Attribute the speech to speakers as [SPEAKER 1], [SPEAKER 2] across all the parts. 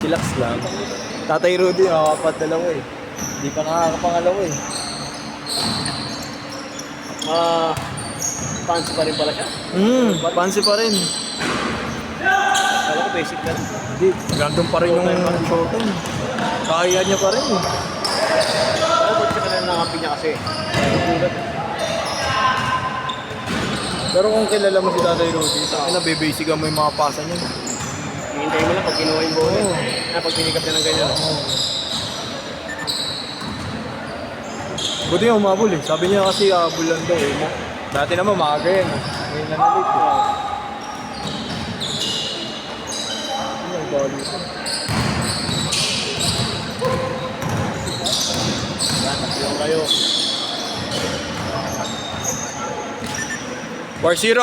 [SPEAKER 1] Relax lang. Tatay Rudy, nakapat dalawa eh. Hindi pa nakakapangalawa eh.
[SPEAKER 2] Fancy pa rin pala siya.
[SPEAKER 1] Fancy pa rin.
[SPEAKER 2] Kala ko basic lang.
[SPEAKER 1] Hindi, gandun pa rin yung showtime. Kaya niya pa rin eh.
[SPEAKER 2] Ako ba't siya kanila nangampi niya kasi? Tulad.
[SPEAKER 1] Pero kung kilala mo si Tatay Rudy, nabibasigan mo yung mga pasa niya.
[SPEAKER 2] Hihintay mo lang pag kinuha yung bola.
[SPEAKER 1] Oo.
[SPEAKER 2] Pag tinikap niya ng ganyan.
[SPEAKER 1] Buti yung umabol eh. Sabi niya kasi abol lang daw eh. Dati naman maaga yan eh. Ngayon na nalit eh. Ano ang bali ito?
[SPEAKER 2] Yan kayo.
[SPEAKER 1] 4-0!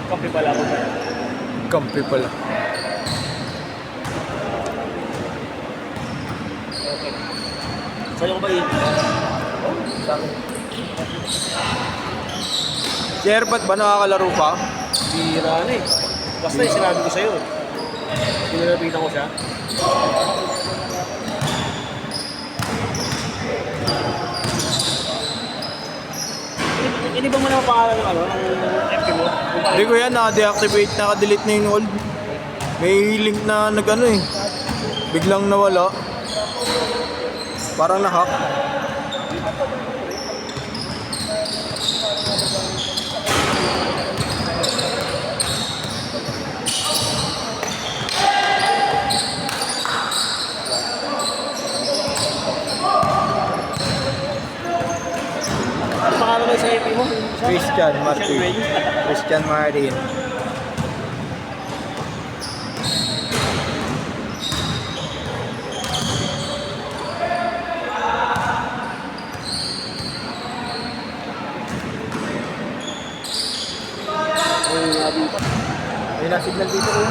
[SPEAKER 2] Kape pala ako.
[SPEAKER 1] Kampi pala.
[SPEAKER 2] Okay. Sa'yo ko ba yun?
[SPEAKER 1] Sa akin. Si Erbat ba nakakalaro pa?
[SPEAKER 2] Bira na eh. Basta yung sinabi ko sa'yo. Sinalapitan ko siya. Hindi ba mo na pangalan ng FP mo?
[SPEAKER 1] Hindi ko yan, naka-deactivate, naka-delete na yung old. May link na nag-ano eh. Biglang nawala. Parang na-hack.
[SPEAKER 2] Ano pangalan mo sa FP mo?
[SPEAKER 1] Christian Martin.
[SPEAKER 2] Ray.
[SPEAKER 1] Christian Martin. May na-signal dito ko.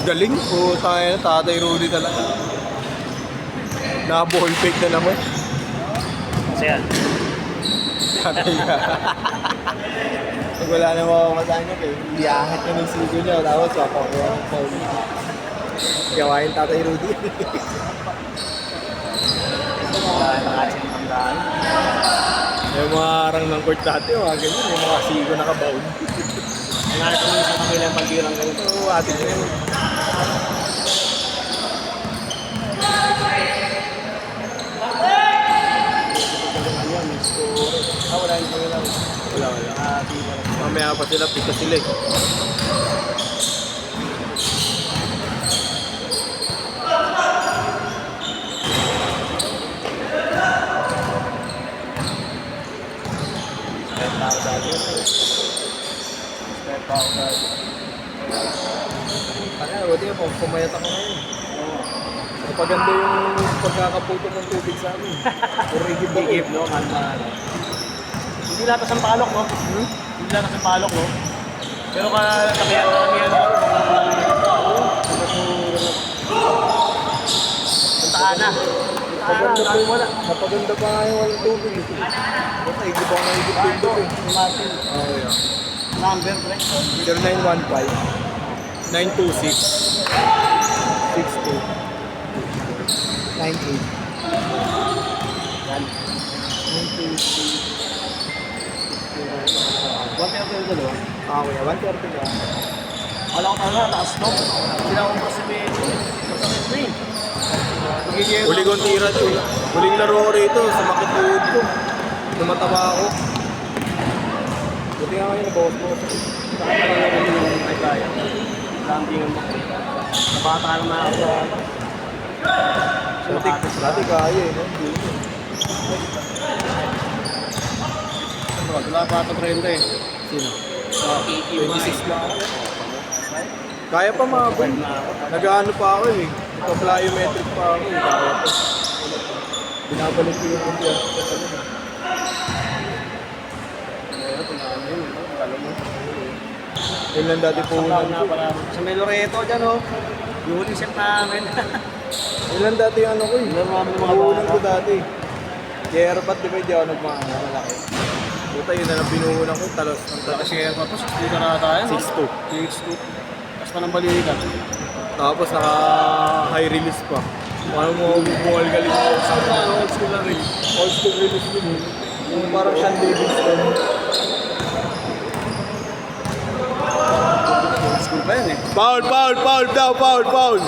[SPEAKER 1] Galing po tayo na Tatay Rudy talaga. Na-ball fake na naman.
[SPEAKER 2] Kasi yan.
[SPEAKER 1] Tatay ka. Pag wala na makakamataan niya eh. Iahit niya ng sigo niya. Tapos papakuha ng phone. Gawain Tatay Rudy. Yung mga harang ng court dati, mga ganyan. Yung mga sigo nakabaon.
[SPEAKER 2] Nangyari ko naman sa kanila yung pagkirang ganito.
[SPEAKER 1] Oo, atin ko yun.
[SPEAKER 2] Ayan, may score. Wala yung pangilang.
[SPEAKER 1] Wala. Mamaya pa sila, pika sila eh. Kaya, buti nga po, pumayat ako ngayon. Napaganda yung pagkakaputok ng tubig sa amin. Urigib ako.
[SPEAKER 2] Igib, no? Hindi lahat ng palok, no? Hindi lahat ng palok, no? Pero kaya puntaan na.
[SPEAKER 1] Napaganda pa nga yung walang tubig. Basta igib ako ng igib dito eh.
[SPEAKER 2] Martin.
[SPEAKER 1] Oo, yeah.
[SPEAKER 2] Number, pre.
[SPEAKER 1] 0915 926 62 98
[SPEAKER 2] Yan.
[SPEAKER 1] 926
[SPEAKER 2] One thing yung dalawa.
[SPEAKER 1] kuya, 130 ka.
[SPEAKER 2] Wala ko talaga, taas no? Hindi na akong kasi may screen.
[SPEAKER 1] Huli kong tira to. Huling laro ko rito, sumakit tuhod ko. Tumataba ako. Buti nga ngayon, nabawas-bawas ako.
[SPEAKER 2] Saka pala naman yung may kaya. Camping mo. Nabata naman ako.
[SPEAKER 1] Dati kaya eh, no?
[SPEAKER 2] Wala pa ito 30 eh.
[SPEAKER 1] Sino? 26 lang ako. Kaya pa mga boy. Nag-ano pa ako eh. Nagpa-plyometric pa ako eh. Kaya pa. Binabalik ko yung kumpiyansa sa talon. Yun lang dati po
[SPEAKER 2] Ulan na para sa may Loreto dyan oh. Yung huling set namin.
[SPEAKER 1] Yun lang dati yung ano ko eh.
[SPEAKER 2] Ilan namin mga
[SPEAKER 1] Pinuhunan ko
[SPEAKER 2] bata.
[SPEAKER 1] dati. Kaya ba't di ba hindi ako nagmahal malaki? Puta yun na lang pinuhunan ko. Talos ng talos.
[SPEAKER 2] Kasi kaya pa po, 6 na tayo.
[SPEAKER 1] 6'2".
[SPEAKER 2] 6'2". Tapos pa ng balikan.
[SPEAKER 1] Tapos naka high release pa. Paano mo bumuhal galing mo?
[SPEAKER 2] Old school na rin.
[SPEAKER 1] Old school release din eh. Yung parang Sean Davidson.
[SPEAKER 2] Old school pa yan eh.
[SPEAKER 1] Foul, foul, foul daw, foul, foul!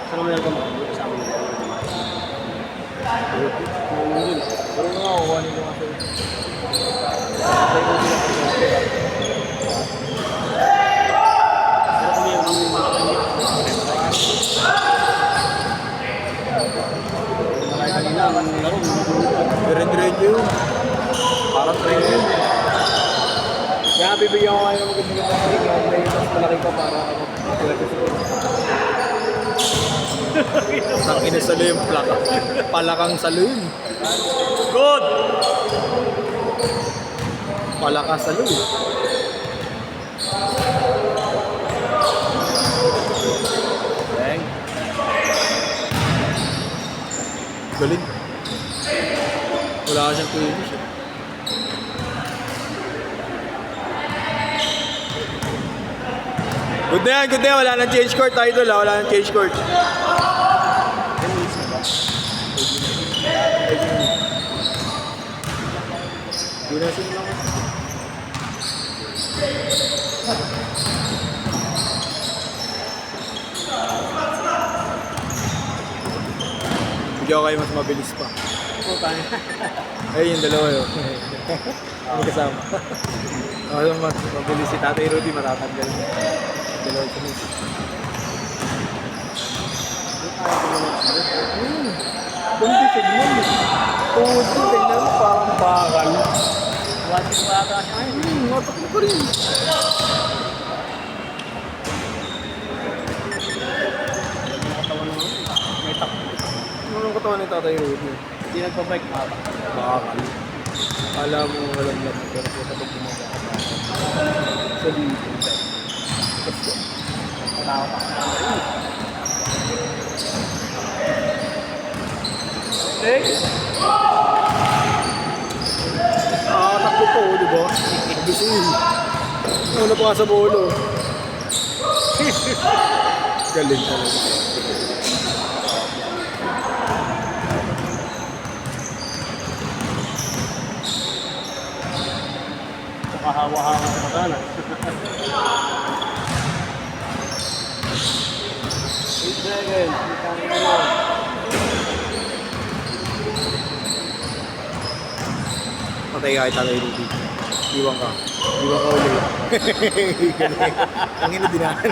[SPEAKER 2] Saan naman yung gano'n? Sa amin.
[SPEAKER 1] Pero nga, kukuhanin ko nga sa'yo.
[SPEAKER 2] Pero kung yung mga Malay kanina, ang laro.
[SPEAKER 1] Dire-diretso yun. Parang train yun. Kaya bibigyan ko kayo ng magandang ring. May mas malaki pa para mag-pwede sa Ang inasalo yung plaka. Palakang saloon.
[SPEAKER 2] Good!
[SPEAKER 1] Palaka saloon.
[SPEAKER 2] Bang.
[SPEAKER 1] Galing. Wala ka siyang finish. Good na yan, good na yan. Wala nang change court, idol ha. Wala nang change court. Dinasin lang. Bigyan ko kayo mas mabilis pa.
[SPEAKER 2] Puta niya.
[SPEAKER 1] Ay, yung dalawa yun. Ang kasama. Ako mas mabilis si Tatay Rudy, matatanggal. Dalawa sa mis. Kundi signal eh. Tungod ko, tignan mo parang bakal.
[SPEAKER 2] Watching ko ata siya ngayon.
[SPEAKER 1] Matakbo ko rin.
[SPEAKER 2] Nakatawan naman. May takbo.
[SPEAKER 1] Anong katawan ni Tatay Rudy?
[SPEAKER 2] Hindi nagpa-bike pa.
[SPEAKER 1] Bakal. Alam mo walang laman, pero kung kapag gumawa ka sa dito.
[SPEAKER 2] Tao pa.
[SPEAKER 1] Takbo po, di ba? Bisin. Una pa nga sa bolo. Galing talaga.
[SPEAKER 2] Kahawa-hawa sa katana. 8 seconds.
[SPEAKER 1] Patay ka kay Tatay Rudy. Iwan ka. Iwan ka ulit. Ang ina dinahan.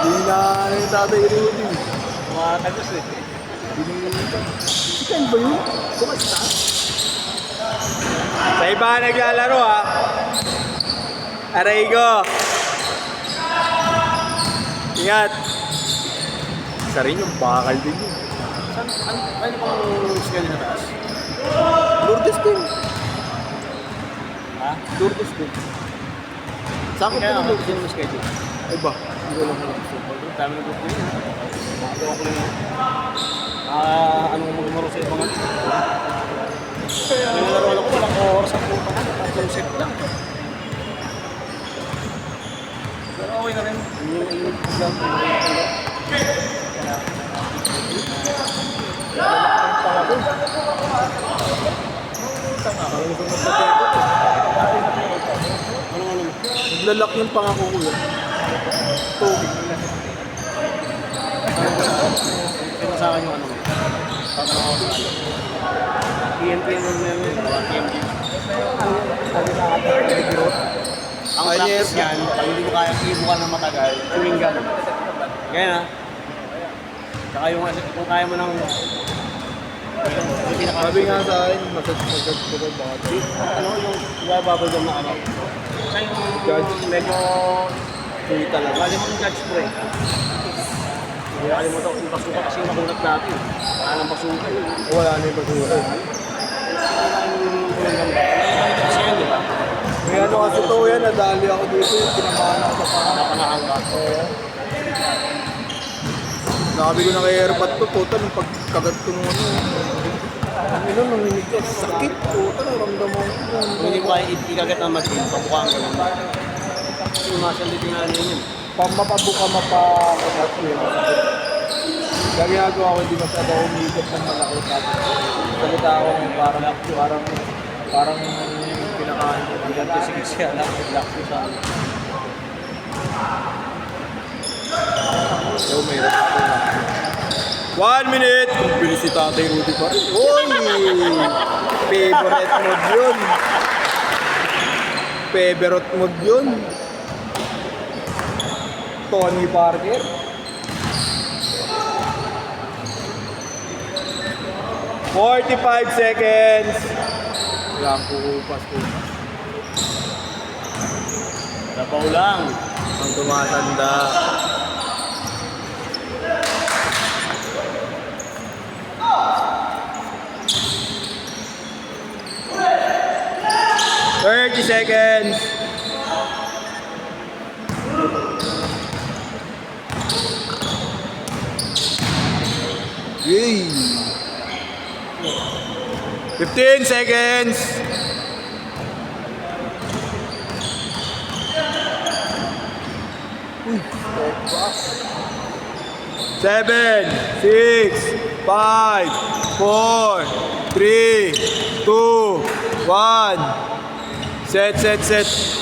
[SPEAKER 1] Dinahan yung Tatay Rudy.
[SPEAKER 2] Tumatagos eh.
[SPEAKER 1] Si Ken ba yun? Kumasta? Sa iba naglalaro ha. Aray ko. Ingat. Isa rin yung bakal din yun.
[SPEAKER 2] Ano pang schedule na taas?
[SPEAKER 1] Lourdes din.
[SPEAKER 2] Ha?
[SPEAKER 1] Lourdes din. Sakot
[SPEAKER 2] Kaya
[SPEAKER 1] na
[SPEAKER 2] ako,
[SPEAKER 1] Lourdes.
[SPEAKER 2] sino mo schedule?
[SPEAKER 1] Ay ba? Hindi ko lang alam.
[SPEAKER 2] Dami ng group yun. Nakagawa ko lang yun. Anong magmaro sa ibang ano? Nilalaro ko, walang oras ang puta na. Tatlong set lang. Pero okay na rin. Yung exam.
[SPEAKER 1] Naglalak yung pangako ko yun. Tubig.
[SPEAKER 2] Kaya sa akin yung ano mo. Tatang ako sa ano. PNP yung meron yun. PNP. Ang
[SPEAKER 1] Ay,
[SPEAKER 2] practice
[SPEAKER 1] yes.
[SPEAKER 2] yan, pag hindi mo kaya ibukan ng matagal, chewing gum. Kaya na. Saka yung kung kaya mo ng
[SPEAKER 1] Sabi nga sa akin, masat ko ko baka.
[SPEAKER 2] ano yung bubble gum na ano. Siya yung
[SPEAKER 1] Judge.
[SPEAKER 2] medyo
[SPEAKER 1] Hindi talaga.
[SPEAKER 2] wala mo yung judge ko eh. Hindi nakalimutan ko yung basuka kasi yung nakunat natin. Wala nang basuka yun.
[SPEAKER 1] Wala na yung basura.
[SPEAKER 2] Kasi yun, di ba?
[SPEAKER 1] May ano kasi to yan, nadali ako dito, tinamaan ako sa paa.
[SPEAKER 2] Napanahanga.
[SPEAKER 1] Nakabi ko na kay airpot to, puta, nung pagkagat ko nung ano. Ang ino, nanginig ka, sakit, puta, naramdaman ko.
[SPEAKER 2] Kung hindi mo kaya ikagat ng machine, pamukhaan ka lang. Kasi yung muscle dito nga ano yun.
[SPEAKER 1] Mapabuka, mapakagat yun. Kaya ginagawa ko, hindi masyado umikot ng malaki. Salita ako parang pinakain ko.
[SPEAKER 2] Ganito sige siya lang, relax mo sa akin.
[SPEAKER 1] So, may rap ako na. 1 minute! Bilis si Tatay Rudy pa rin. Uy! Favorite mode yun. Favorite mode yun. Tony Parker. "45 seconds. Wala ang kukupas ko.
[SPEAKER 2] Labaw lang.
[SPEAKER 1] Ang tumatanda. "30 seconds. Yay! 15 seconds. Seven, 6, 5, 4, 3, 2, 1. Set.